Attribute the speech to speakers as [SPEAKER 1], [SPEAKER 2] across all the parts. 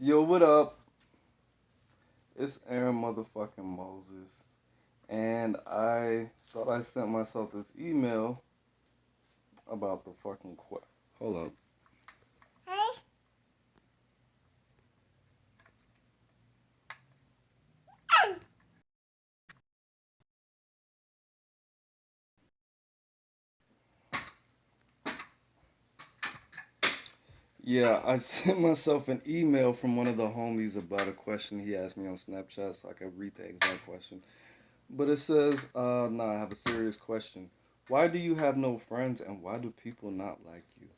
[SPEAKER 1] Yo, what up? It's Aaron motherfucking Moses. And I thought I sent myself this email about the fucking Hold up. Yeah, I sent myself an email from one of the homies about a question he asked me on Snapchat so I could read the exact question. But it says, nah, I have a serious question. Why do you have no friends and why do people not like you?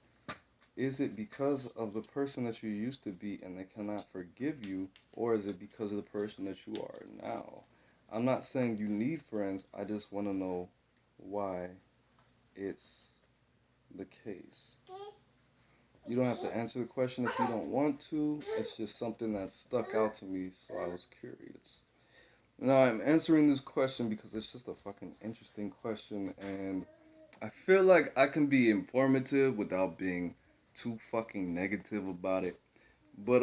[SPEAKER 1] Is it because of the person that you used to be and they cannot forgive you, or is it because of the person that you are now? I'm not saying you need friends, I just want to know why it's the case. You don't have to answer the question if you don't want to, it's just something that stuck out to me, so I was curious. Now, I'm answering this question because it's just a fucking interesting question, and I feel like I can be informative without being too fucking negative about it. But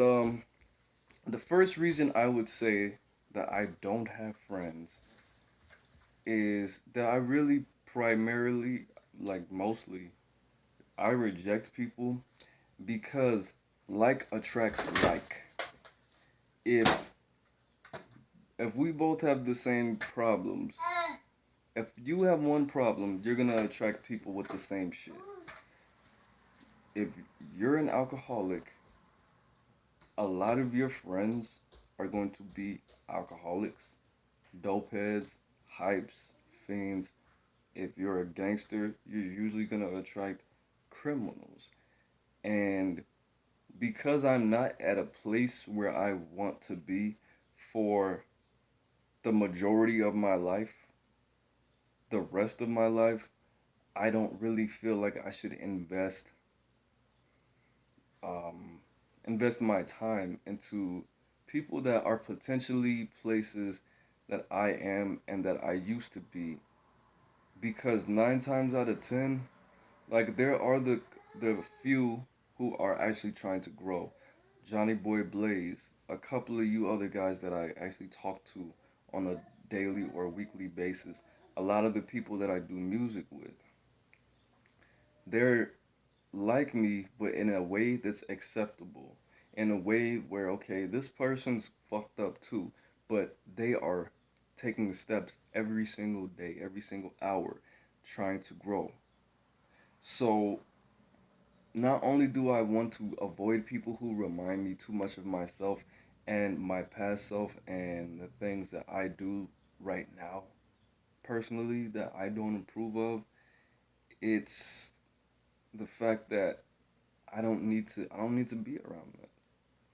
[SPEAKER 1] the first reason I would say that I don't have friends is that I really primarily, like mostly, I reject people because like attracts like. If if we both have the same problems, if you have one problem, you're gonna attract people with the same shit. If you're an alcoholic, a lot of your friends are going to be alcoholics, dope heads, hypes, fiends. If you're a gangster, you're usually going to attract criminals. And because I'm not at a place where I want to be for the majority of my life, the rest of my life, I don't really feel like I should um, invest my time into people that are potentially places that I am and that I used to be. Because nine times out of ten, like there are the few who are actually trying to grow. Johnny Boy Blaze, a couple of you other guys that I actually talk to on a daily or weekly basis. A lot of the people that I do music with, they're like me, but in a way that's acceptable. In a way where, okay, this person's fucked up too, but they are taking steps every single day, every single hour, trying to grow. So, not only do I want to avoid people who remind me too much of myself and my past self and the things that I do right now, personally, that I don't approve of, it's the fact that I don't need to be around that.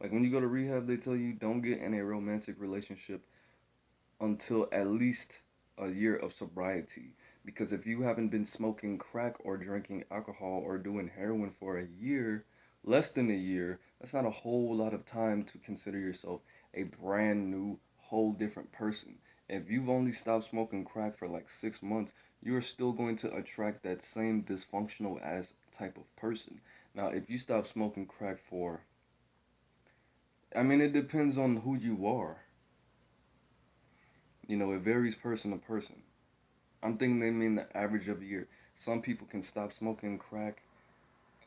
[SPEAKER 1] Like when you go to rehab, they tell you don't get in a romantic relationship until at least a year of sobriety. Because if you haven't been smoking crack or drinking alcohol or doing heroin for a year, less than a year, that's not a whole lot of time to consider yourself a brand new, whole different person. If you've only stopped smoking crack for like 6 months, you're still going to attract that same dysfunctional as type of person. Now, if you stop smoking crack for, I mean, it depends on who you are. You know, it varies person to person. I'm thinking they mean the average of a year. Some people can stop smoking crack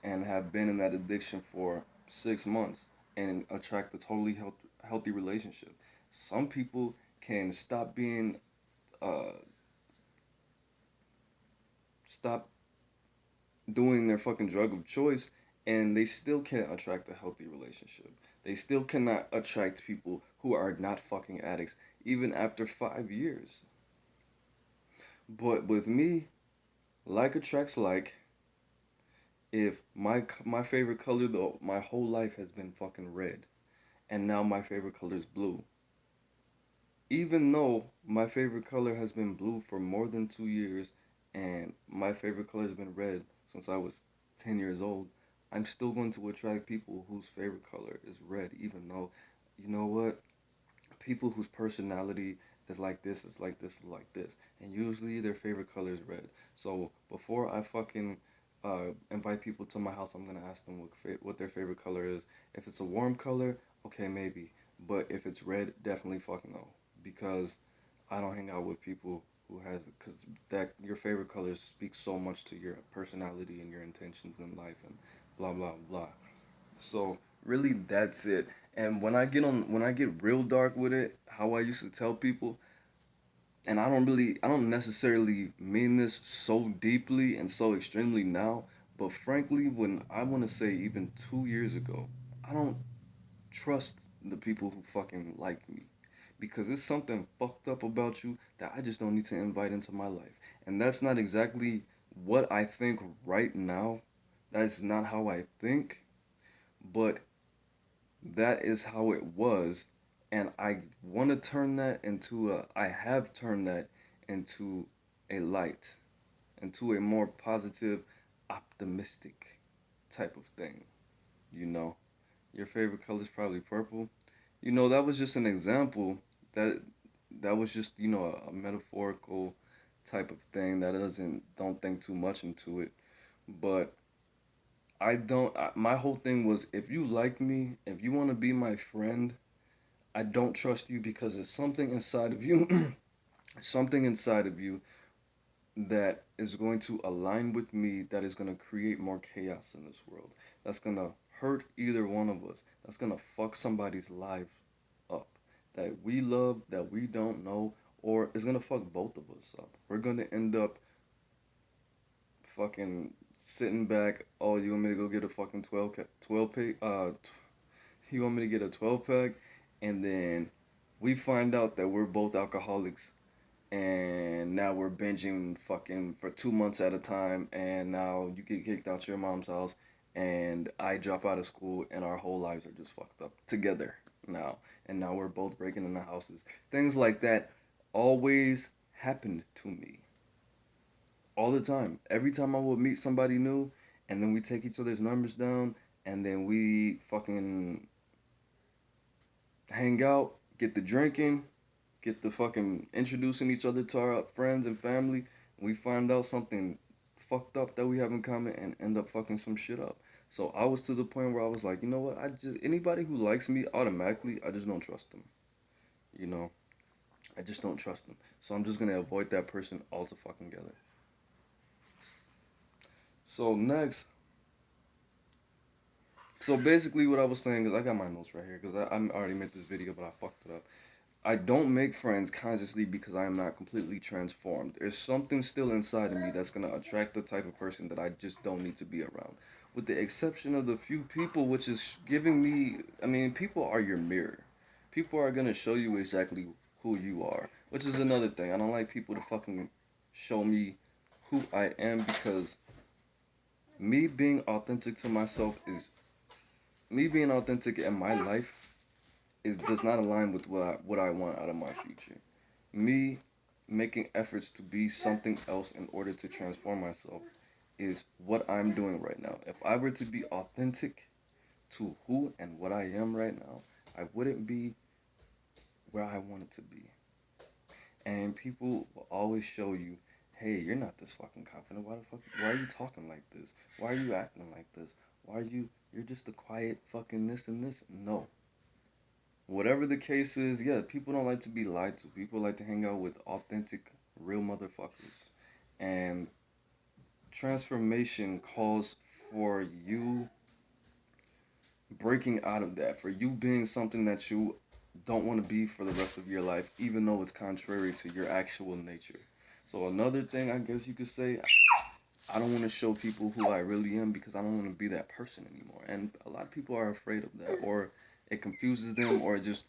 [SPEAKER 1] and have been in that addiction for 6 months and attract a totally healthy relationship. Some people can uh, stop doing their fucking drug of choice and they still can't attract a healthy relationship. They still cannot attract people who are not fucking addicts even after 5 years. But with me, like attracts like. If my favorite color though my whole life has been fucking red, and now my favorite color is blue. Even though my favorite color has been blue for more than 2 years, and my favorite color has been red since I was 10 years old, I'm still going to attract people whose favorite color is red. Even though, you know what, people whose personality is like this, is like this, is like this, and usually their favorite color is red. So before I fucking invite people to my house, I'm gonna ask them what their favorite color is. If it's a warm color, okay, maybe. But if it's red, definitely fucking no, because I don't hang out with people who has because that your favorite colors speak so much to your personality and your intentions in life and blah blah blah. So really, that's it. And when I get real dark with it, how I used to tell people, and I don't necessarily mean this so deeply and so extremely now, but frankly, when I want to say even 2 years ago, I don't trust the people who fucking like me because it's something fucked up about you that I just don't need to invite into my life. And that's not exactly what I think right now. That's not how I think, but that is how it was. And I want to turn that into I have turned that into a light, into a more positive, optimistic type of thing. You know, your favorite color is probably purple. You know, that was just an example. That that was just a metaphorical type of thing that doesn't don't think too much into it. But I don't. My whole thing was if you like me, if you want to be my friend, I don't trust you because it's something inside of you, something inside of you that is going to align with me that is going to create more chaos in this world. That's going to hurt either one of us. That's going to fuck somebody's life up that we love, that we don't know, or it's going to fuck both of us up. We're going to end up fucking sitting back. Oh, you want me to go get a fucking 12 pack? You want me to get a 12 pack? And then we find out that we're both alcoholics and now we're binging fucking for 2 months at a time, and now you get kicked out your mom's house, and I drop out of school, and our whole lives are just fucked up together now, and now we're both breaking into houses. Things like that always happened to me all the time. Every time I would meet somebody new, and then we take each other's numbers down, and then we fucking hang out, get the drinking, get the fucking introducing each other to our friends and family, and we find out something fucked up that we have in common and end up fucking some shit up. So I was to the point where I was like, you know what? I just anybody who likes me automatically, I just don't trust them. You know, I just don't trust them. So I'm just gonna avoid that person altogether. So next, so basically what I was saying is I got my notes right here because I already made this video, but I fucked it up. I don't make friends consciously because I am not completely transformed. There's something still inside of me that's going to attract the type of person that I just don't need to be around. With the exception of the few people, which is giving me, I mean, people are your mirror. People are going to show you exactly who you are, which is another thing. I don't like people to fucking show me who I am because me being authentic to myself is, me being authentic in my life is does not align with what I want out of my future. Me making efforts to be something else in order to transform myself is what I'm doing right now. If I were to be authentic to who and what I am right now, I wouldn't be where I wanted to be. And people will always show you, hey, you're not this fucking confident. Why are you talking like this? Why are you acting like this? You're just a quiet fucking this and this. No. Whatever the case is, yeah, people don't like to be lied to. People like to hang out with authentic, real motherfuckers. And transformation calls for you breaking out of that, for you being something that you don't want to be for the rest of your life, even though it's contrary to your actual nature. So, another thing I guess you could say, I don't want to show people who I really am because I don't want to be that person anymore. And a lot of people are afraid of that, or it confuses them, or it just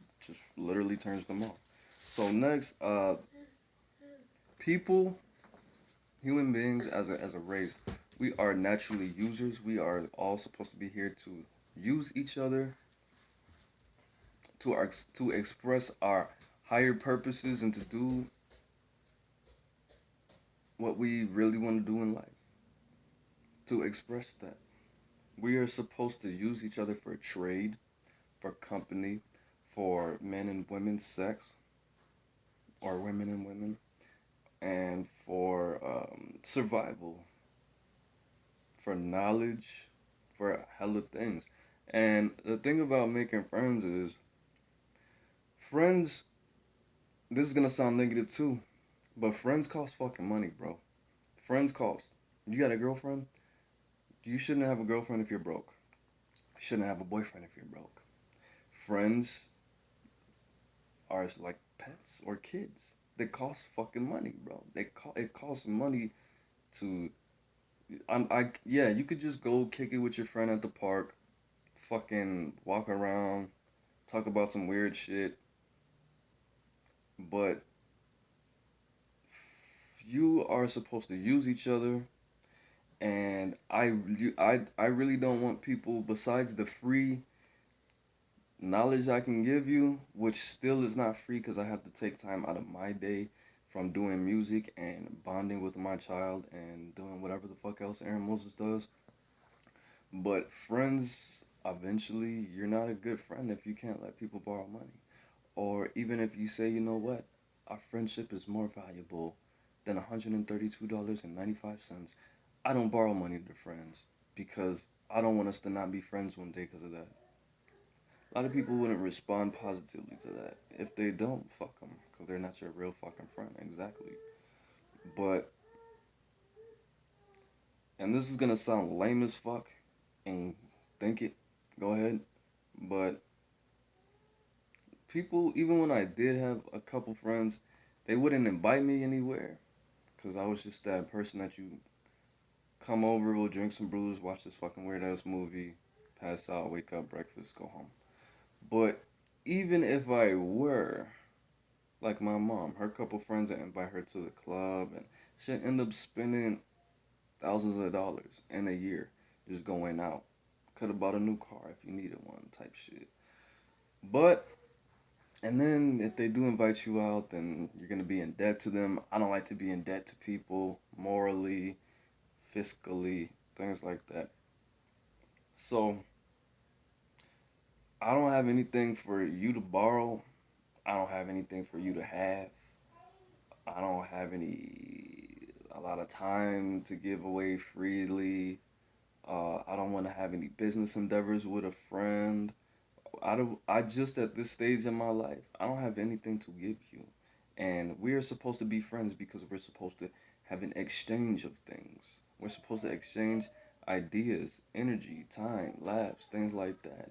[SPEAKER 1] literally turns them off. So, next, people, human beings as a race, we are naturally users. We are all supposed to be here to use each other to express our higher purposes and to do what we really want to do in life. To express that, we are supposed to use each other for trade, for company, for men and women's sex, or women and women, and for survival, for knowledge, for hella things. And the thing about making friends is, friends, this is gonna sound negative too, but friends cost fucking money, bro. Friends cost. You got a girlfriend? You shouldn't have a girlfriend if you're broke. You shouldn't have a boyfriend if you're broke. Friends are like pets or kids. They cost fucking money, bro. It costs money to yeah, you could just go kick it with your friend at the park, fucking walk around, talk about some weird shit, but you are supposed to use each other, and I really don't want people besides the free knowledge I can give you, which still is not free because I have to take time out of my day from doing music and bonding with my child and doing whatever the fuck else Aaron Moses does. But friends, eventually, you're not a good friend if you can't let people borrow money. Or even if you say, you know what, our friendship is more valuable than $132.95. I don't borrow money to friends because I don't want us to not be friends one day because of that. A lot of people wouldn't respond positively to that. If they don't, fuck them because they're not your real fucking friend. Exactly. But, and this is gonna sound lame as fuck, and think it, go ahead. But people, even when I did have a couple friends, they wouldn't invite me anywhere because I was just that person that you come over, we'll drink some brews, watch this fucking weird ass movie, pass out, wake up, breakfast, go home. But even if I were, like my mom, her couple friends that invite her to the club, and she'd end up spending thousands of dollars in a year just going out. Could have bought a new car if you needed one, type shit. But and then if they do invite you out, then you're gonna be in debt to them. I don't like to be in debt to people morally, fiscally, things like that. So I don't have anything for you to borrow. I don't have anything for you to have. I don't have a lot of time to give away freely. I don't want to have any business endeavors with a friend. I just at this stage in my life, I don't have anything to give you. And we are supposed to be friends because we're supposed to have an exchange of things. We're supposed to exchange ideas, energy, time, laughs, things like that.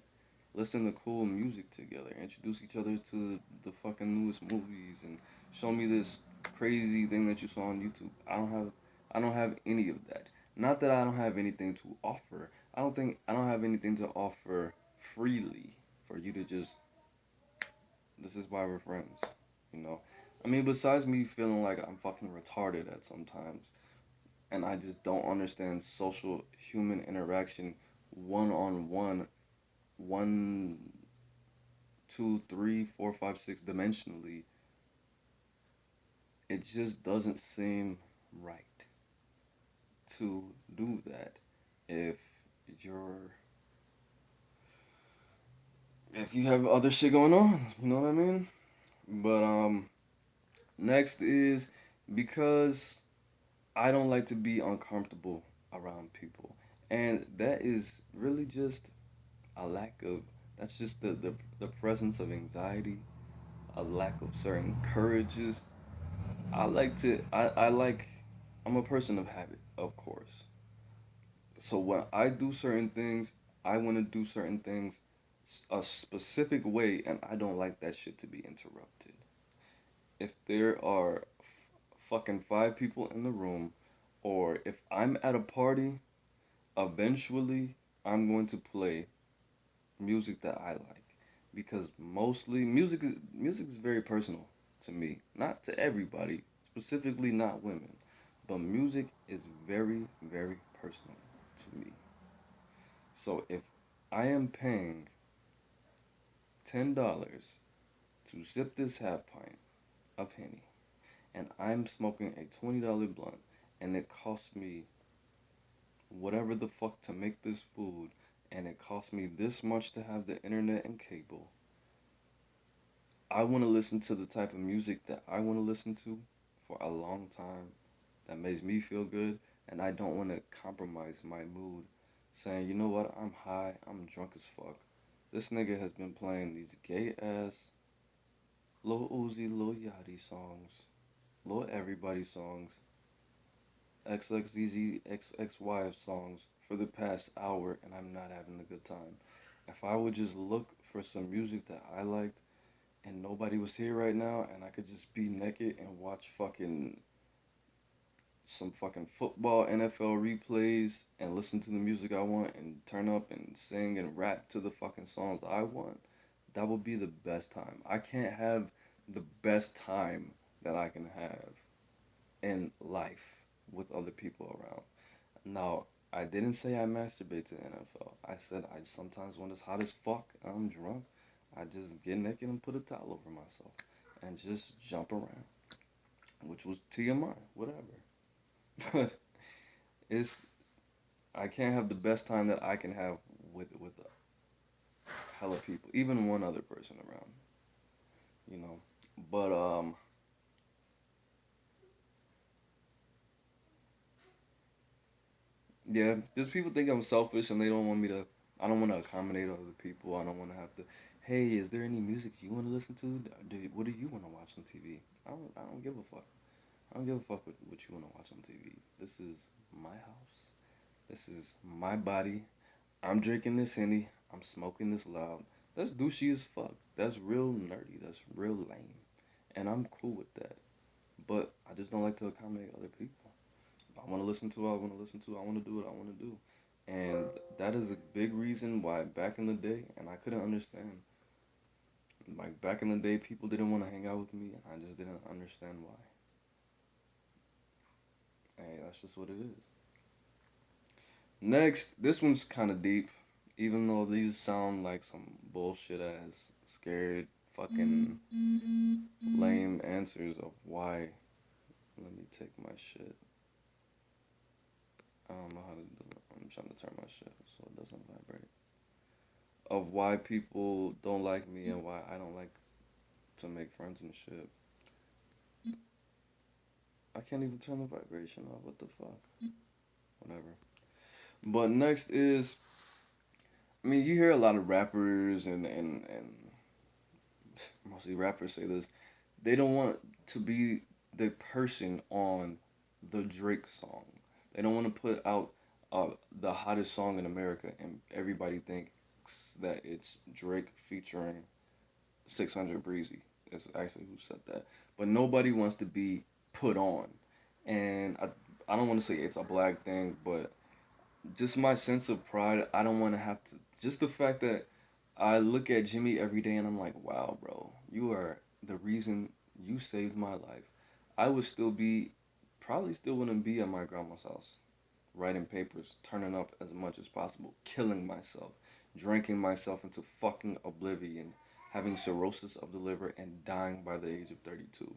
[SPEAKER 1] Listen to cool music together, introduce each other to the fucking newest movies, and show me this crazy thing that you saw on YouTube. I don't have any of that. Not that I don't have anything to offer. I don't have anything to offer freely for you to just, this is why we're friends, you know. I mean, besides me feeling like I'm fucking retarded at sometimes, and I just don't understand social human interaction one on one, one, two, three, four, five, six dimensionally, it just doesn't seem right to do that if you're if you have other shit going on, you know what I mean? But next is because I don't like to be uncomfortable around people. And that is really just a lack of, that's just the presence of anxiety, a lack of certain courages. I like, I'm a person of habit, of course. So when I do certain things, I want to do certain things a specific way, and I don't like that shit to be interrupted. If there are fucking five people in the room, or if I'm at a party, eventually I'm going to play music that I like because mostly music is very personal to me, not to everybody, specifically not women, but music is very personal to me. So if I am paying $10 to sip this half pint of Henny and I'm smoking a $20 blunt and it costs me whatever the fuck to make this food and it costs me this much to have the internet and cable, I want to listen to the type of music that I want to listen to for a long time that makes me feel good. and I don't want to compromise my mood saying, you know what, I'm high, I'm drunk as fuck. This nigga has been playing these gay ass Lil Uzi, Lil Yachty songs, Lil Everybody songs, XXZZ, XXY songs for the past hour, and I'm not having a good time. If I would just look for some music that I liked and nobody was here right now and I could just be naked and watch fucking some fucking football NFL replays and listen to the music I want and turn up and sing and rap to the fucking songs I want, that would be the best time. I can't have the best time that I can have in life with other people around. Now, I didn't say I masturbate to the NFL. I said I sometimes when it's hot as fuck and I'm drunk, I just get naked and put a towel over myself and just jump around, which was TMI, whatever. But it's I can't have the best time that I can have with a hella people, even one other person around, you know. But yeah, just people think I'm selfish and they don't want me to. I don't want to accommodate other people. I don't want to have to. Hey, is there any music you want to listen to? What do you want to watch on TV? I don't give a fuck. I don't give a fuck what you want to watch on TV. This is my house. This is my body. I'm drinking this henny. I'm smoking this loud. That's douchey as fuck. That's real nerdy. That's real lame. And I'm cool with that. But I just don't like to accommodate other people. I want to listen to what I want to listen to. I want to do what I want to do. And that is a big reason why back in the day, and I couldn't understand, like back in the day, people didn't want to hang out with me, and I just didn't understand why. Hey, that's just what it is. Next, this one's kind of deep, even though these sound like some bullshit ass, scared, fucking lame answers of why. Let me take my shit. I don't know how to do it. I'm trying to turn my shit so it doesn't vibrate. Of why people don't like me and why I don't like to make friends and shit. I can't even turn the vibration off. What the fuck? Whatever. But next is, I mean, you hear a lot of rappers and mostly rappers say this. They don't want to be the person on the Drake song. They don't want to put out the hottest song in America and everybody thinks that it's Drake featuring 600 Breezy. Is actually who said that. But nobody wants to be put on. And I don't want to say it's a black thing, but just my sense of pride, I don't want to have to. Just the fact that I look at Jimmy every day and I'm like, wow, bro, you are the reason you saved my life. I would still be, probably still wouldn't be at my grandma's house, writing papers, turning up as much as possible, killing myself, drinking myself into fucking oblivion, having cirrhosis of the liver, and dying by the age of 32.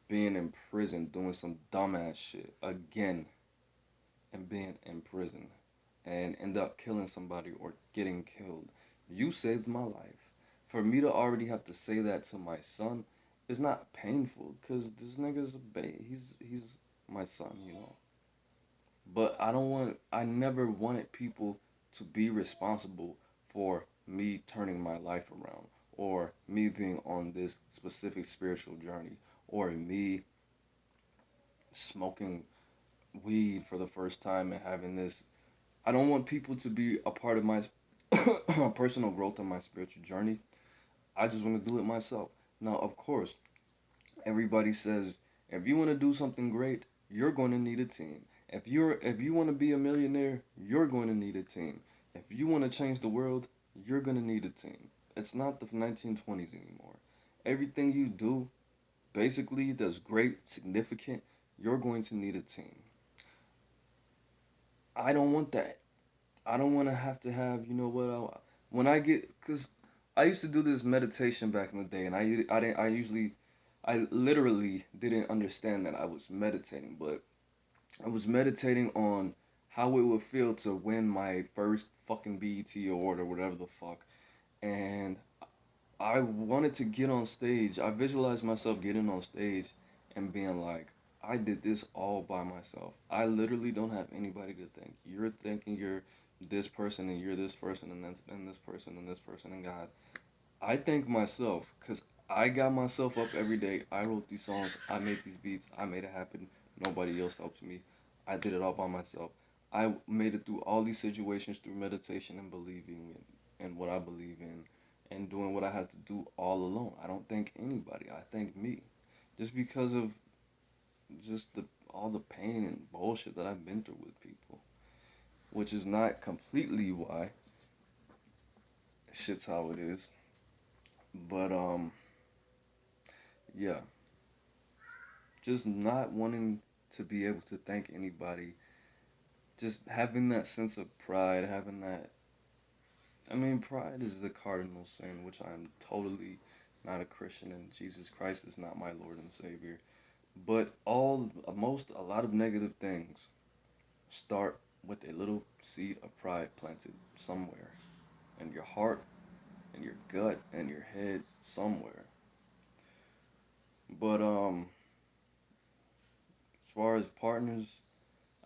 [SPEAKER 1] Being in prison, doing some dumbass shit again, and being in prison and end up killing somebody or getting killed. You saved my life. For me to already have to say that to my son is not painful because this nigga's a baby. He's my son, you know. But I never wanted people to be responsible for me turning my life around or me being on this specific spiritual journey or me smoking weed for the first time and having this. I don't want people to be a part of my personal growth and my spiritual journey. I just want to do it myself. Now, of course, everybody says if you want to do something great, you're going to need a team. If you want to be a millionaire, you're going to need a team. If you want to change the world, you're going to need a team. It's not the 1920s anymore. Everything you do, basically, that's great, significant, you're going to need a team. I don't want that. I don't want to have, you know what, when I get, because I used to do this meditation back in the day, and I literally didn't understand that I was meditating, but I was meditating on how it would feel to win my first fucking BET award or whatever the fuck, and I wanted to get on stage. I visualized myself getting on stage and being like, I did this all by myself. I literally don't have anybody to thank. You're thinking you're this person and you're this person and this person and this person and God. I thank myself because I got myself up every day. I wrote these songs. I made these beats. I made it happen. Nobody else helped me. I did it all by myself. I made it through all these situations through meditation and believing in what I believe in and doing what I had to do all alone. I don't thank anybody. I thank me. Just because of just the all the pain and bullshit that I've been through with people, which is not completely why shit's how it is. But yeah, just not wanting to be able to thank anybody, just having that sense of pride, having that. I mean, pride is the cardinal sin, which I'm totally not a Christian, and Jesus Christ is not my Lord and Savior. But a lot of negative things start with a little seed of pride planted somewhere in your heart, in your gut, in your head, somewhere. But as far as partners,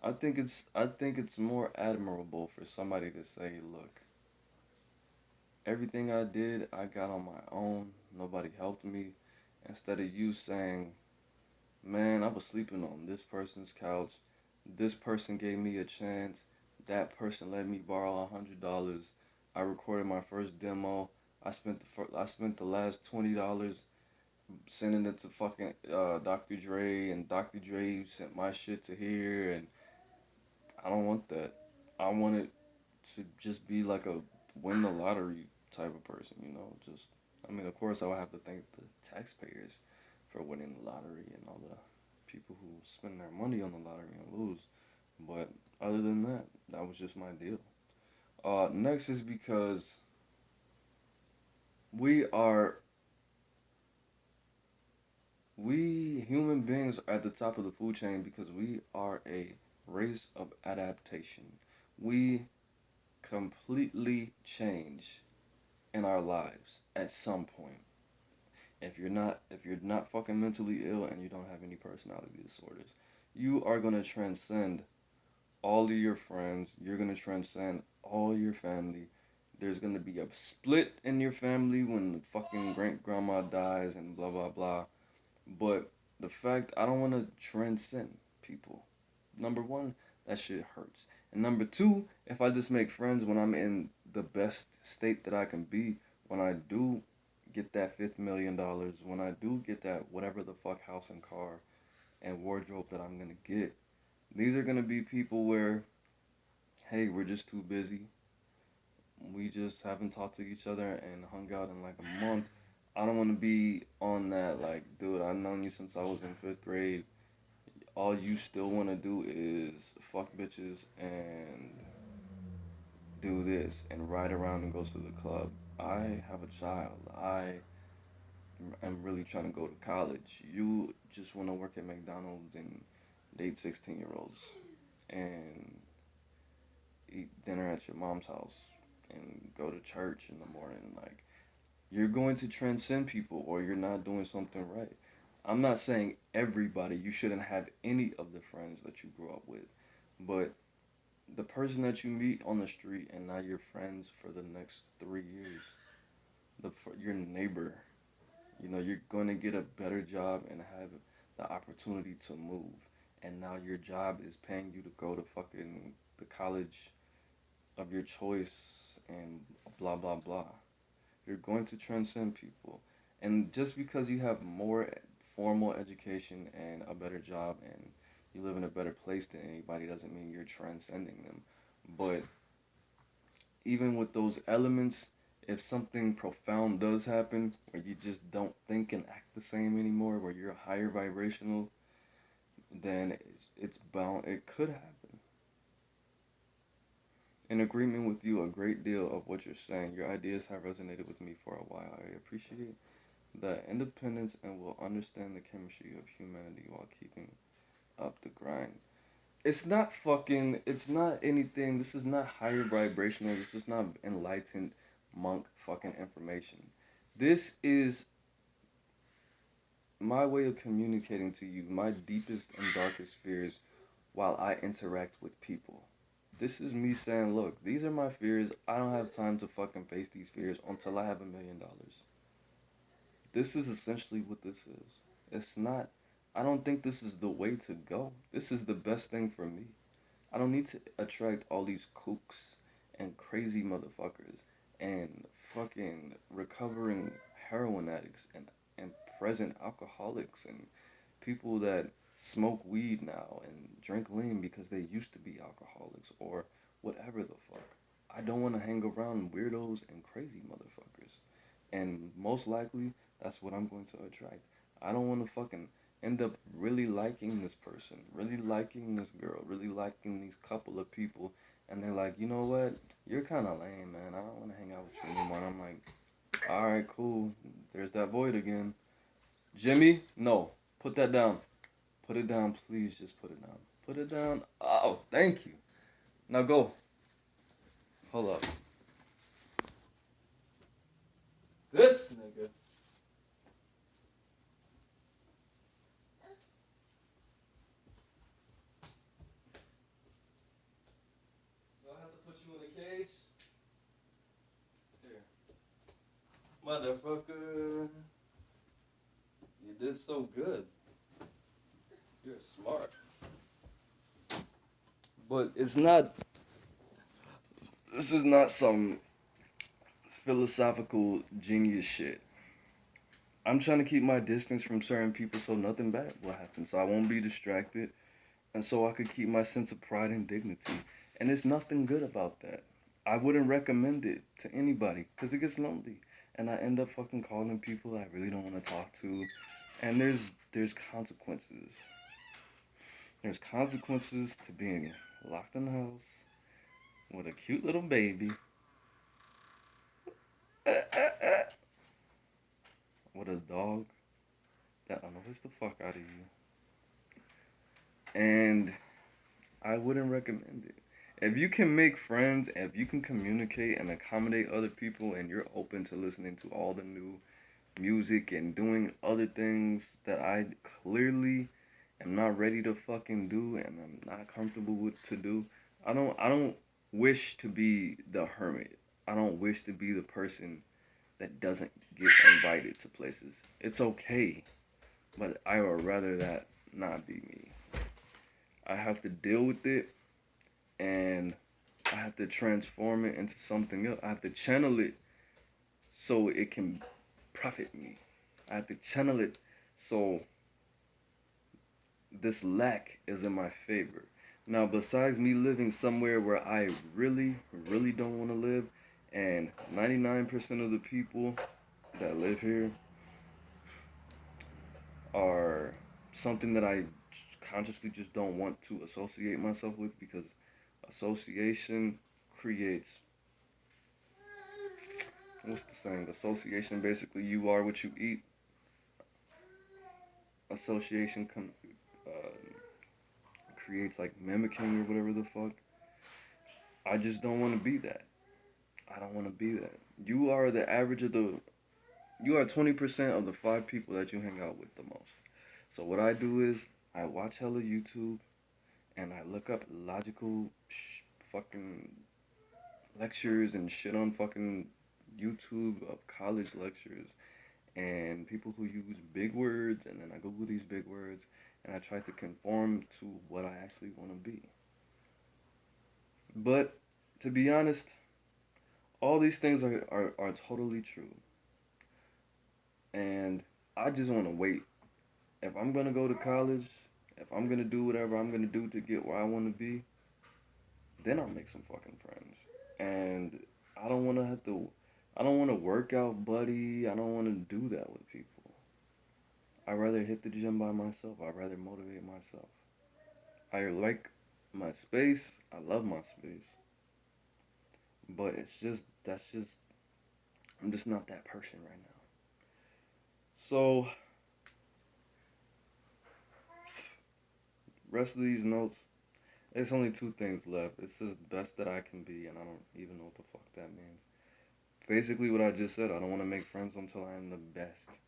[SPEAKER 1] I think it's more admirable for somebody to say, look, everything I did, I got on my own. Nobody helped me. Instead of you saying, man, I was sleeping on this person's couch. This person gave me a chance. That person let me borrow $100. I recorded my first demo. I spent the last $20 sending it to fucking Dr. Dre, and Dr. Dre sent my shit to here, and I don't want that. I want it to just be like a win the lottery type of person, you know. Just, I mean, of course, I would have to thank the taxpayers for winning the lottery and all the people who spend their money on the lottery and lose. But other than that, that was just my deal. Next is because we are we human beings are at the top of the food chain because we are a race of adaptation. We completely change in our lives at some point. If you're not fucking mentally ill and you don't have any personality disorders, you are gonna transcend all of your friends. You're gonna transcend all your family. There's gonna be a split in your family when the fucking great grandma dies and blah blah blah. But the fact I don't wanna transcend people. Number one, that shit hurts. And number two, if I just make friends when I'm in the best state that I can be, when I do get that $5th million, when I do get that whatever the fuck house and car and wardrobe that I'm gonna get, these are gonna be people where, hey, we're just too busy. We just haven't talked to each other and hung out in like a month. I don't want to be on that like, dude, I've known you since I was in fifth grade. All you still want to do is fuck bitches and do this and ride around and go to the club. I have a child. I am really trying to go to college. You just want to work at McDonald's and date 16-year-olds and eat dinner at your mom's house and go to church in the morning. Like, you're going to transcend people or you're not doing something right. I'm not saying everybody, you shouldn't have any of the friends that you grew up with, but the person that you meet on the street and now you're friends for the next 3 years, your neighbor, you're going to get a better job and have the opportunity to move. And now your job is paying you to go to fucking the college of your choice and blah, blah, blah. You're going to transcend people. And just because you have more formal education and a better job and you live in a better place than anybody doesn't mean you're transcending them. But even with those elements, if something profound does happen where you just don't think and act the same anymore, where you're higher vibrational, then it's bound, it could happen. In agreement with you a great deal of what you're saying. Your ideas have resonated with me for a while. I appreciate the independence and will understand the chemistry of humanity while keeping up the grind. It's not anything. This is not higher vibrational. This is not enlightened monk fucking information. This is my way of communicating to you my deepest and darkest fears while I interact with people. This is me saying, look, these are my fears. I don't have time to fucking face these fears until I have $1 million. This is essentially what this is. It's not, I don't think this is the way to go. This is the best thing for me. I don't need to attract all these kooks and crazy motherfuckers and fucking recovering heroin addicts and present alcoholics and people that smoke weed now and drink lean because they used to be alcoholics or whatever the fuck. I don't want to hang around weirdos and crazy motherfuckers. And most likely, that's what I'm going to attract. I don't want to fucking end up really liking this person, really liking this girl, really liking these couple of people. And they're like, you know what? You're kind of lame, man. I don't want to hang out with you anymore. And I'm like, all right, cool. There's that void again. Jimmy, no. Put that down. Put it down, please. Just put it down. Put it down. Oh, thank you. Now go. Hold up. This nigga. Do I have to put you in a cage? Here. Motherfucker. You did so good. You're smart. But it's not, this is not some philosophical genius shit. I'm trying to keep my distance from certain people so nothing bad will happen. So I won't be distracted. And so I could keep my sense of pride and dignity. And there's nothing good about that. I wouldn't recommend it to anybody because it gets lonely. And I end up fucking calling people I really don't want to talk to. And there's consequences. There's consequences to being locked in the house with a cute little baby, with a dog that annoys the fuck out of you. And I wouldn't recommend it. If you can make friends, if you can communicate and accommodate other people, and you're open to listening to all the new music and doing other things that I clearly am not ready to fucking do and I'm not comfortable with to do, I don't wish to be the hermit. I don't wish to be the person that doesn't get invited to places. It's okay, but I would rather that not be me. I have to deal with it and I have to transform it into something else. I have to channel it so it can profit me. I have to channel it so this lack is in my favor. Now, besides me living somewhere where I really, really don't want to live, and 99% of the people that live here are something that I consciously just don't want to associate myself with because association creates, what's the saying? Association, basically, you are what you eat. Association creates like mimicking or whatever the fuck. I just don't want to be that. I don't want to be that. You are the average of the. You are 20% of the 5 people that you hang out with the most. So what I do is I watch hella YouTube and I look up logical fucking lectures and shit on fucking YouTube of college lectures and people who use big words, and then I Google these big words and I try to conform to what I actually want to be. But to be honest, all these things are totally true. And I just want to wait. If I'm going to go to college, if I'm going to do whatever I'm going to do to get where I want to be, then I'll make some fucking friends. And I don't want to have to, I don't want to work out, buddy. I don't want to do that with people. I'd rather hit the gym by myself. I'd rather motivate myself. I like my space. I love my space. But it's just, that's just, I'm just not that person right now. So, rest of these notes, there's only 2 things left. It's the best that I can be, and I don't even know what the fuck that means. Basically, what I just said, I don't want to make friends until I am the best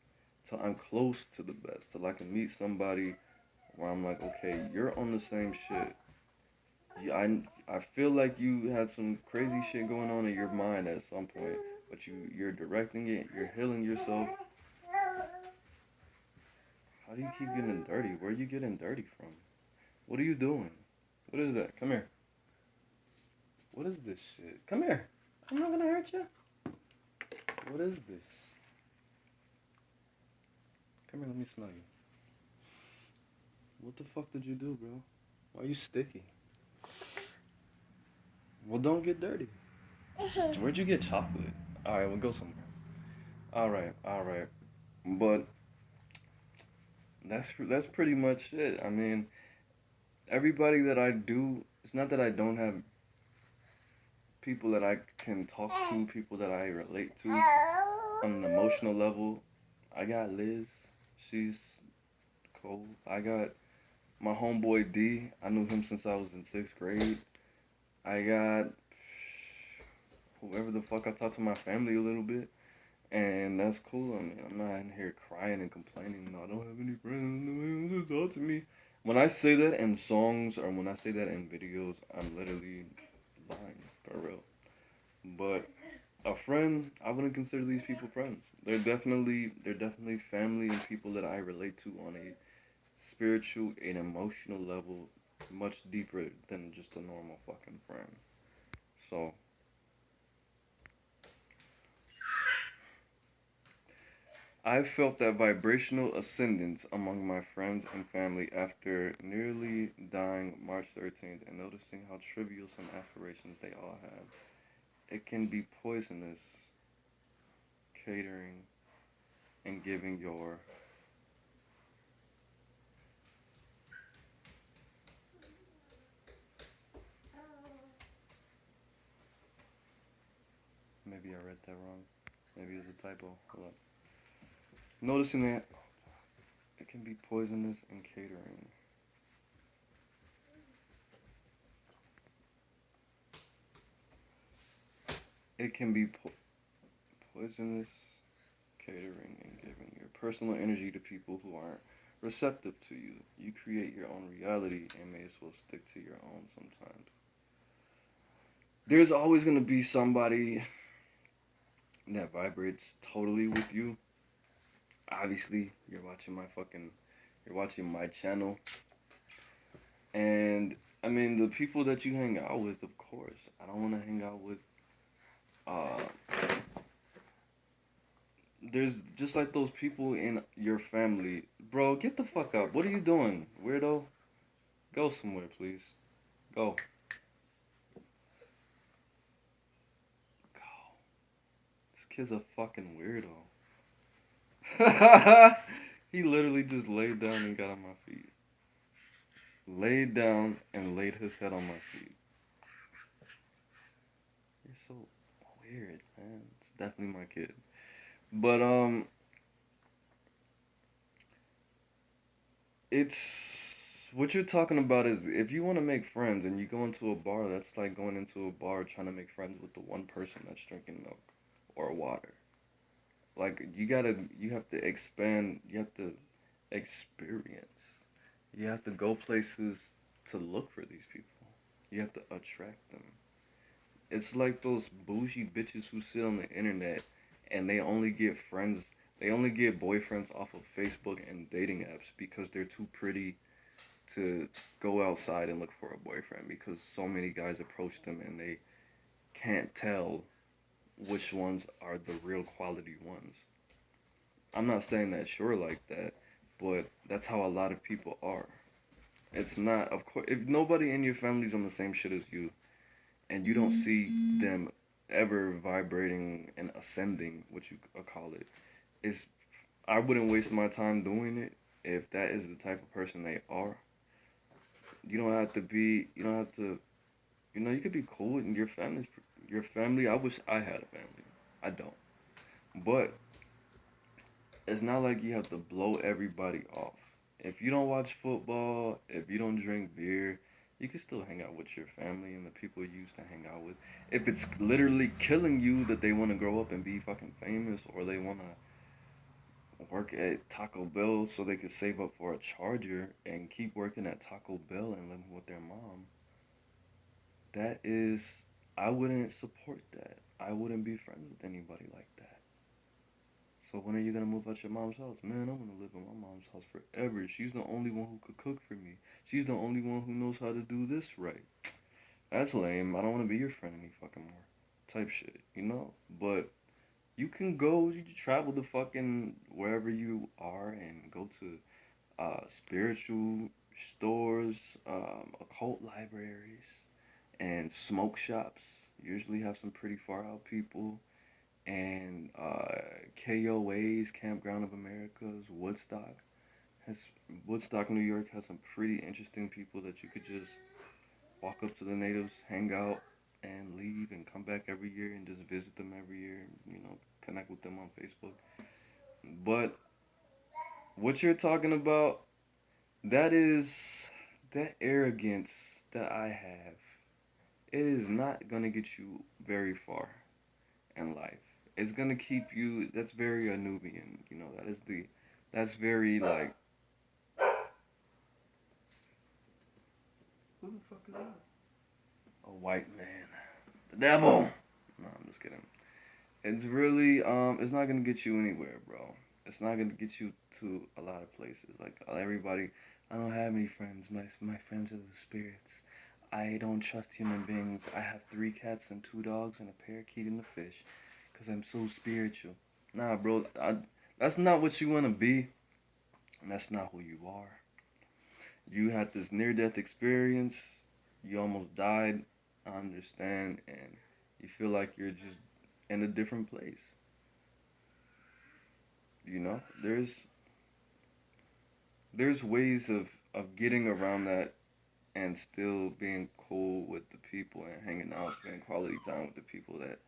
[SPEAKER 1] till I'm close to the best, till I can meet somebody where I'm like, okay, you're on the same shit. I feel like you had some crazy shit going on in your mind at some point, but you're directing it, you're healing yourself. How do you keep getting dirty? Where are you getting dirty from? What are you doing? What is that? Come here. What is this shit? Come here. I'm not gonna hurt you. What is this? Come here, let me smell you. What the fuck did you do, bro? Why are you sticky? Well, don't get dirty. Where'd you get chocolate? Alright, we'll go somewhere. Alright. But that's pretty much it. I mean, everybody that I do, it's not that I don't have people that I can talk to, people that I relate to on an emotional level. I got Liz. She's cool. I got my homeboy D. I knew him since I was in 6th grade. I got whoever the fuck I talk to my family a little bit. And that's cool. I mean, I'm not in here crying and complaining. No, I don't have any friends. No one talk to me. When I say that in songs or when I say that in videos, I'm literally lying for real. But a friend, I wouldn't consider these people friends. They're definitely family and people that I relate to on a spiritual and emotional level, much deeper than just a normal fucking friend. So I felt that vibrational ascendance among my friends and family after nearly dying March 13th and noticing how trivial some aspirations they all have. It can be poisonous, catering and giving your. Maybe I read that wrong. Maybe it's a typo. Hold up. Noticing that it can be poisonous and catering. It can be poisonous, catering, and giving your personal energy to people who aren't receptive to you. You create your own reality and may as well stick to your own sometimes. There's always going to be somebody that vibrates totally with you. Obviously, you're watching my channel. And I mean, the people that you hang out with, of course. I don't want to hang out with uh there's just like those people in your family. Bro, get the fuck up. What are you doing, weirdo? Go somewhere, please. Go. Go. This kid's a fucking weirdo. He literally just laid down and got on my feet. Laid down and laid his head on my feet. You're so weird, man. It's definitely my kid. But it's what you're talking about is if you want to make friends and you go into a bar, that's like going into a bar trying to make friends with the one person that's drinking milk or water. Like you have to expand, you have to experience. You have to go places to look for these people. You have to attract them. It's like those bougie bitches who sit on the internet and they only get boyfriends off of Facebook and dating apps because they're too pretty to go outside and look for a boyfriend because so many guys approach them and they can't tell which ones are the real quality ones. I'm not saying that you're like that, but that's how a lot of people are. It's not, of course, if nobody in your family's on the same shit as you and you don't see them ever vibrating and ascending, what you call it, is I wouldn't waste my time doing it if that is the type of person they are. You don't have to, you could be cool and your family. I wish I had a family. I don't. But it's not like you have to blow everybody off. If you don't watch football, if you don't drink beer, you can still hang out with your family and the people you used to hang out with. If it's literally killing you that they want to grow up and be fucking famous or they want to work at Taco Bell so they could save up for a charger and keep working at Taco Bell and living with their mom. That is, I wouldn't support that. I wouldn't be friends with anybody like that. So when are you gonna move out your mom's house? Man, I'm gonna live in my mom's house forever. She's the only one who could cook for me. She's the only one who knows how to do this right. That's lame. I don't want to be your friend any fucking more. Type shit, you know? But you can go, you can travel to fucking wherever you are and go to spiritual stores, occult libraries, and smoke shops. Usually have some pretty far out people. And KOAs, Campground of Americas, Woodstock. Has Woodstock, New York has some pretty interesting people that you could just walk up to the natives, hang out, and leave and come back every year and just visit them every year. Connect with them on Facebook. But what you're talking about, that is that arrogance that I have. It is not gonna get you very far in life. It's gonna keep you. That's very Anubian. That's very like. Who the fuck is that? A white man. The devil. No, I'm just kidding. It's really it's not gonna get you anywhere, bro. It's not gonna get you to a lot of places. Like everybody, I don't have any friends. My friends are the spirits. I don't trust human beings. I have 3 cats and 2 dogs and a parakeet and a fish, cause I'm so spiritual. Nah, bro. That's not what you wanna be. And that's not who you are. You had this near-death experience. You almost died. I understand, and you feel like you're just in a different place. There's ways of getting around that and still being cool with the people and hanging out, spending quality time with the people that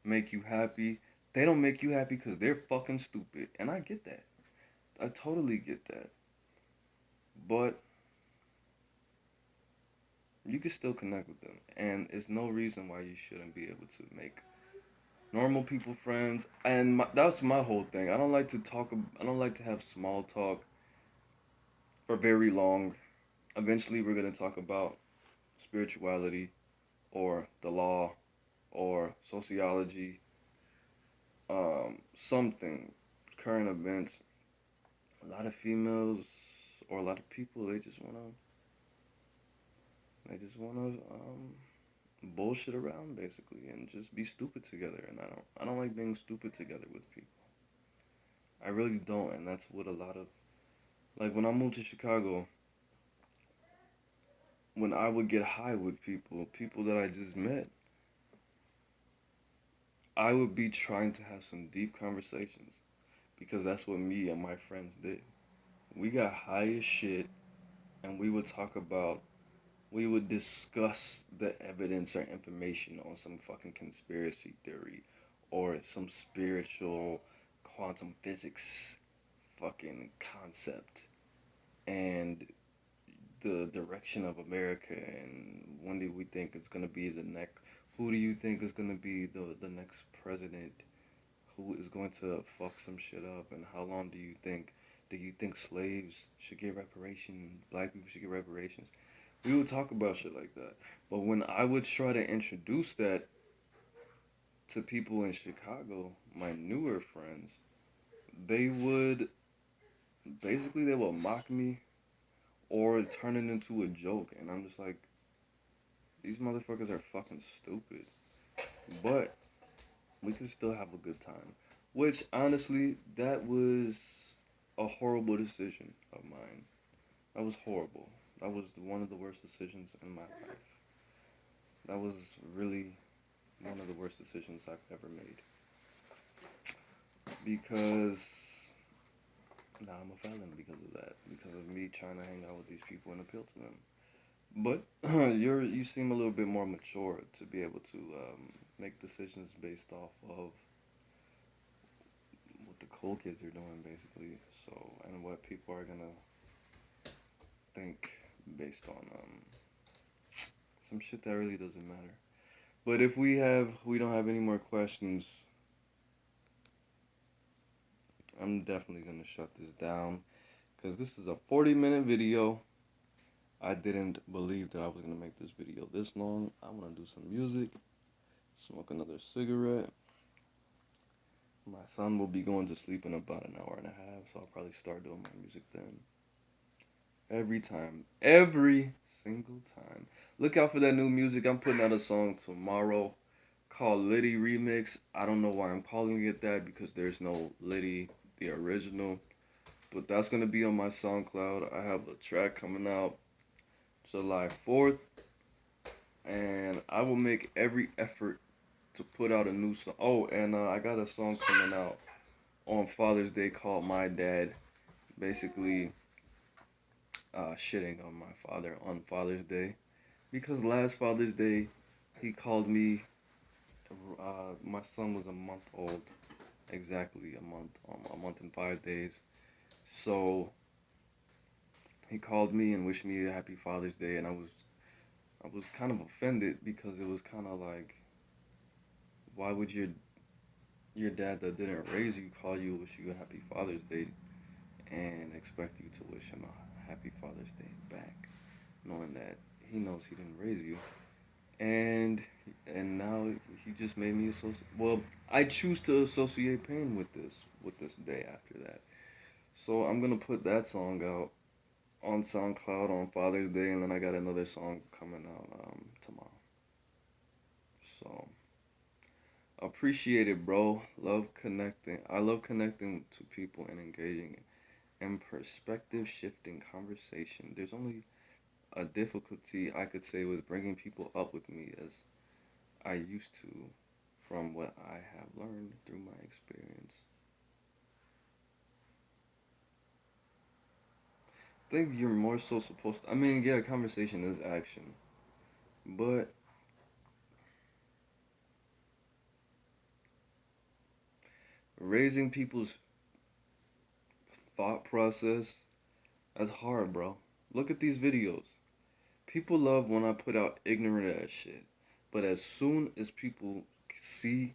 [SPEAKER 1] make you happy. They don't make you happy because they're fucking stupid, and I get that. I totally get that. But you can still connect with them, and there's no reason why you shouldn't be able to make normal people friends. And that's my whole thing. I don't like to talk. I don't like to have small talk for very long. Eventually, we're gonna talk about spirituality or the law or sociology, something, current events. A lot of females or a lot of people they just wanna bullshit around basically and just be stupid together. And I don't like being stupid together with people. I really don't, and that's what a lot of like when I moved to Chicago. When I would get high with people that I just met, I would be trying to have some deep conversations because that's what me and my friends did. We got high as shit and we would discuss the evidence or information on some fucking conspiracy theory or some spiritual quantum physics fucking concept and the direction of America and when do we think it's gonna be the next who do you think is gonna be the next president who is going to fuck some shit up and how long do you think slaves should get reparations, black people should get reparations. We would talk about shit like that. But when I would try to introduce that to people in Chicago, my newer friends, they would they would mock me or turn it into a joke and I'm just like these motherfuckers are fucking stupid. But we could still have a good time. Which honestly, that was a horrible decision of mine. That was horrible. That was one of the worst decisions in my life. That was really one of the worst decisions I've ever made. Because now I'm a felon because of that. Because of me trying to hang out with these people and appeal to them. But you seem a little bit more mature to be able to make decisions based off of what the cool kids are doing, basically. So and what people are gonna think based on some shit that really doesn't matter. But if we don't have any more questions, I'm definitely gonna shut this down because this is a 40-minute video. I didn't believe that I was gonna make this video this long. I wanna do some music, smoke another cigarette. My son will be going to sleep in about an hour and a half, so I'll probably start doing my music then. Every time. Every single time. Look out for that new music. I'm putting out a song tomorrow called Liddy Remix. I don't know why I'm calling it that because there's no Liddy, the original. But that's going to be on my SoundCloud. I have a track coming out July 4th. And I will make every effort to put out a new song. Oh, and I got a song coming out on Father's Day called My Dad. Basically, shitting on my father on Father's Day. Because last Father's Day, he called me. My son was a month old, exactly a month and 5 days. So he called me and wished me a happy Father's Day, and I was kind of offended because it was kind of like, why would your dad that didn't raise you call you, wish you a happy Father's Day, and expect you to wish him a happy Father's Day back, knowing that he knows he didn't raise you. and now he just made me associate. Well, I choose to associate pain with this day after that. So I'm gonna put that song out on SoundCloud on Father's Day, and then I got another song coming out tomorrow. So appreciate it, bro. Love connecting. I love connecting to people and engaging in perspective shifting conversation. There's only a difficulty I could say with bringing people up with me as I used to from what I have learned through my experience. I think you're more so supposed to, I mean, yeah, conversation is action, but raising people's thought process, that's hard, bro. Look at these videos. People love when I put out ignorant ass shit, but as soon as people see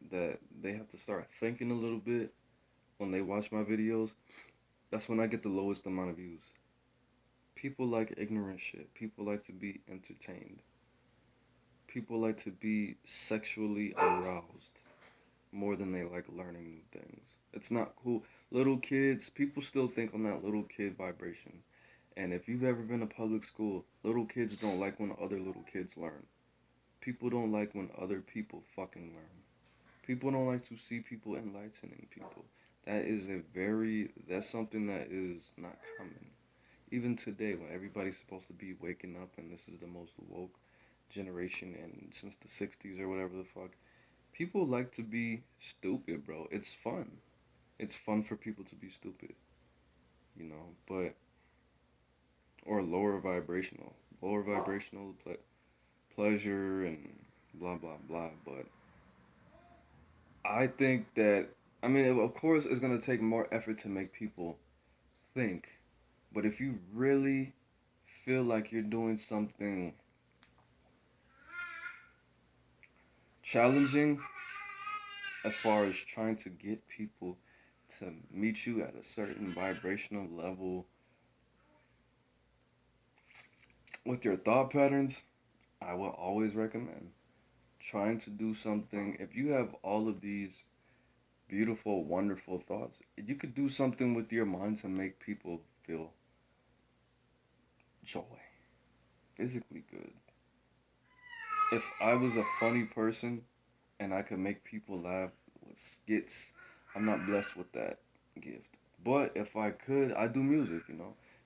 [SPEAKER 1] that they have to start thinking a little bit when they watch my videos, that's when I get the lowest amount of views. People like ignorant shit. People like to be entertained. People like to be sexually aroused more than they like learning new things. It's not cool. Little kids, people still think on that little kid vibration. And if you've ever been to public school, little kids don't like when other little kids learn. People don't like when other people fucking learn. People don't like to see people enlightening people. That's something that is not common. Even today, when everybody's supposed to be waking up and this is the most woke generation and since the 60s or whatever the fuck, people like to be stupid, bro. It's fun. It's fun for people to be stupid, but or lower vibrational pleasure and blah blah blah. But I think that I mean, of course, it's gonna take more effort to make people think. But if you really feel like you're doing something challenging as far as trying to get people to meet you at a certain vibrational level with your thought patterns, I will always recommend trying to do something. If you have all of these beautiful, wonderful thoughts, you could do something with your mind to make people feel joy, physically good. If I was a funny person and I could make people laugh with skits, I'm not blessed with that gift. But if I could, I do music.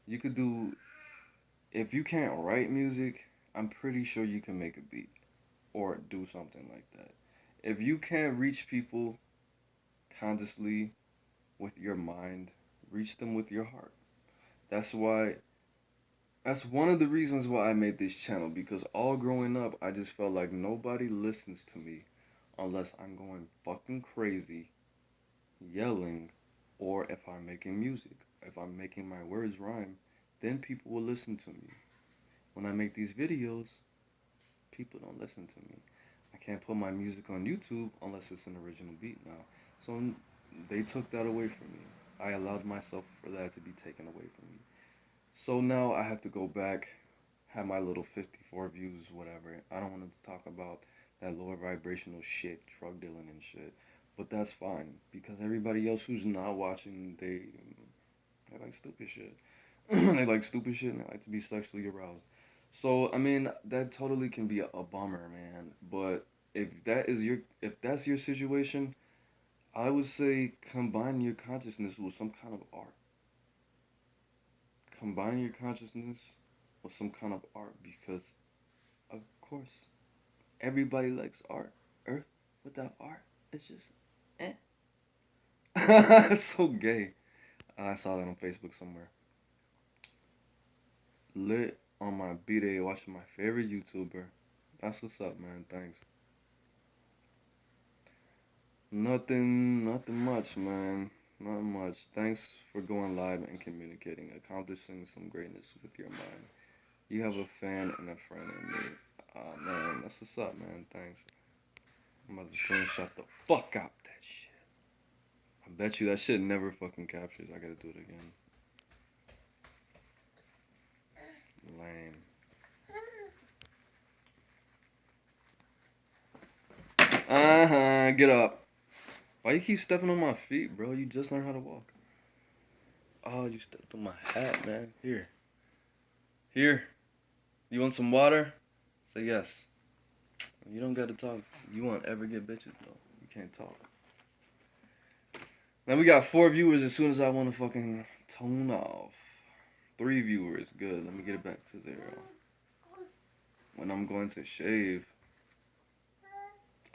[SPEAKER 1] You could do, if you can't write music, I'm pretty sure you can make a beat or do something like that. If you can't reach people consciously with your mind, reach them with your heart. That's why, that's one of the reasons why I made this channel because all growing up, I just felt like nobody listens to me unless I'm going fucking crazy, yelling, or if I'm making music. If I'm making my words rhyme, then people will listen to me. When I make these videos, people don't listen to me. I can't put my music on YouTube unless it's an original beat now. So they took that away from me. I allowed myself for that to be taken away from me. So now I have to go back, have my little 54 views, whatever. I don't want to talk about that lower vibrational shit, drug dealing and shit. But that's fine because everybody else who's not watching, they like stupid shit. They like stupid shit and they like to be sexually aroused. So I mean that totally can be a bummer, man. But if that's your situation, I would say combine your consciousness with some kind of art. Combine your consciousness with some kind of art because of course everybody likes art. Earth without art, it's just eh. It's so gay. I saw that on Facebook somewhere. Lit on my B day watching my favorite YouTuber. That's what's up, man. Thanks. Nothing much, man. Not much. Thanks for going live and communicating, accomplishing some greatness with your mind. You have a fan and a friend in me. Ah, man, that's what's up, man. Thanks. I'm about to screenshot the fuck out that shit. I bet you that shit never fucking captures. I gotta do it again. Lame. Get up. Why you keep stepping on my feet, bro? You just learned how to walk. Oh, you stepped on my hat, man. Here. Here. You want some water? Say yes. You don't gotta talk. You won't ever get bitches, though. You can't talk. Now we got 4 viewers as soon as I want to fucking tone off. 3 viewers. Good. Let me get it back to 0. When I'm going to shave,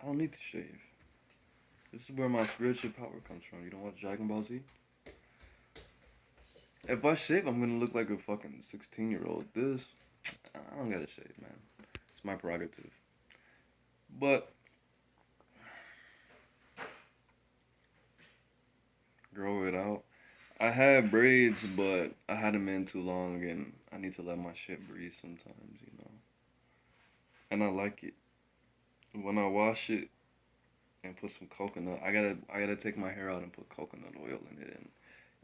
[SPEAKER 1] I don't need to shave. This is where my spiritual power comes from. You don't watch Dragon Ball Z? If I shave, I'm gonna look like a fucking 16-year-old. This, I don't gotta shave, man. It's my prerogative. But, grow it out. I had braids, but I had them in too long, and I need to let my shit breathe sometimes, you know. And I like it. When I wash it and put some coconut, I gotta take my hair out and put coconut oil in it and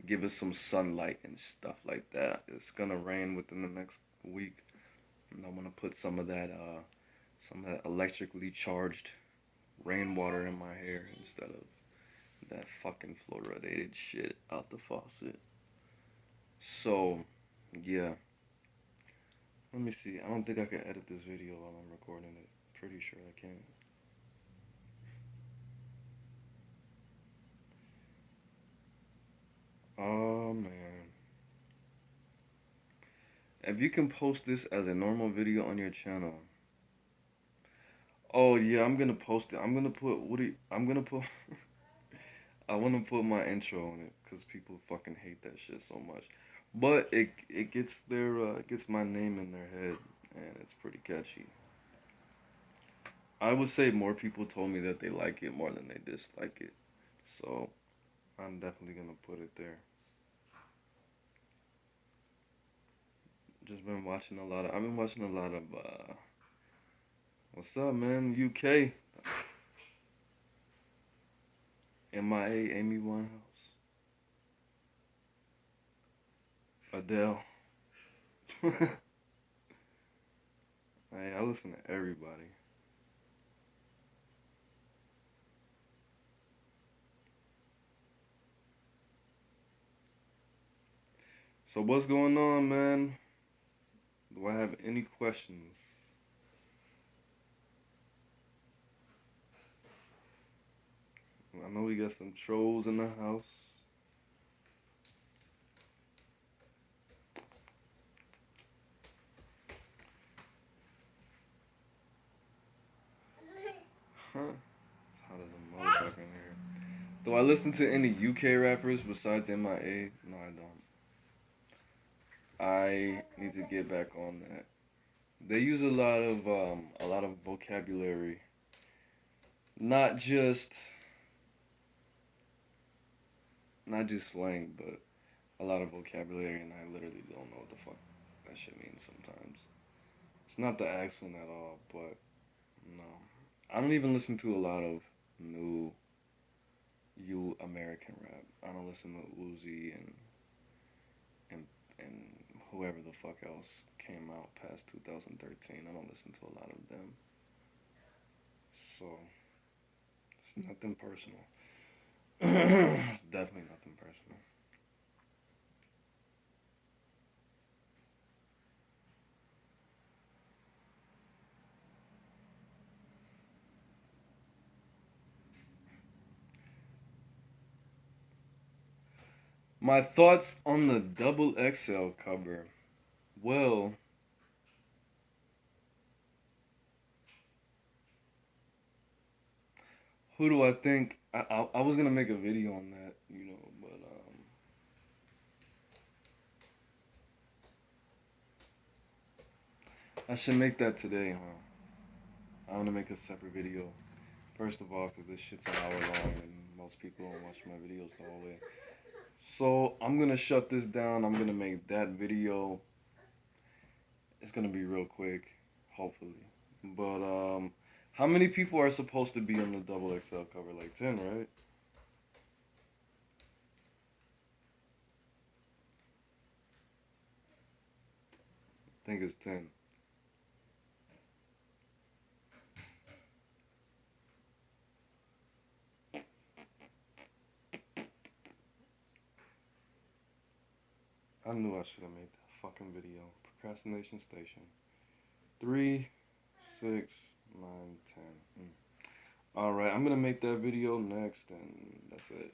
[SPEAKER 1] give it some sunlight and stuff like that. It's gonna rain within the next week, and I'm gonna put some of that electrically charged rainwater in my hair instead of that fucking fluoridated shit out the faucet. So, yeah. Let me see. I don't think I can edit this video while I'm recording it. Pretty sure I can. Oh man. If you can post this as a normal video on your channel. Oh yeah, I'm gonna post it. I'm gonna put I'm gonna put I wanna put my intro on it because people fucking hate that shit so much. But it gets it gets my name in their head and it's pretty catchy. I would say more people told me that they like it more than they dislike it. So I'm definitely gonna put it there. Just been watching a lot of I've been watching a lot of what's up man, UK, MIA, Amy Winehouse, Adele. Hey, I listen to everybody. So what's going on, man? Do I have any questions? I know we got some trolls in the house. Huh? It's hot as a motherfucker in here. Do I listen to any UK rappers besides MIA? No, I don't. I need to get back on that. They use a lot of vocabulary, not just not just slang, but a lot of vocabulary, and I literally don't know what the fuck that shit means sometimes. It's not the accent at all, but no, I don't even listen to a lot of new you American rap. I don't listen to Uzi and and whoever the fuck else came out past 2013. I don't listen to a lot of them. So it's nothing personal. It's definitely nothing personal. My thoughts on the double XL cover. Well, who do I think? I was gonna make a video on that, but I should make that today, huh? I'm gonna make a separate video. First of all, because this shit's an hour long and most people don't watch my videos the whole way. So I'm gonna shut this down. I'm gonna make that video. It's gonna be real quick, hopefully. But how many people are supposed to be on the double XL cover? Like 10, right? I think it's 10. I knew I should have made that fucking video. Procrastination station. 3, 6, 9, 10. All right, I'm gonna make that video next, and that's it.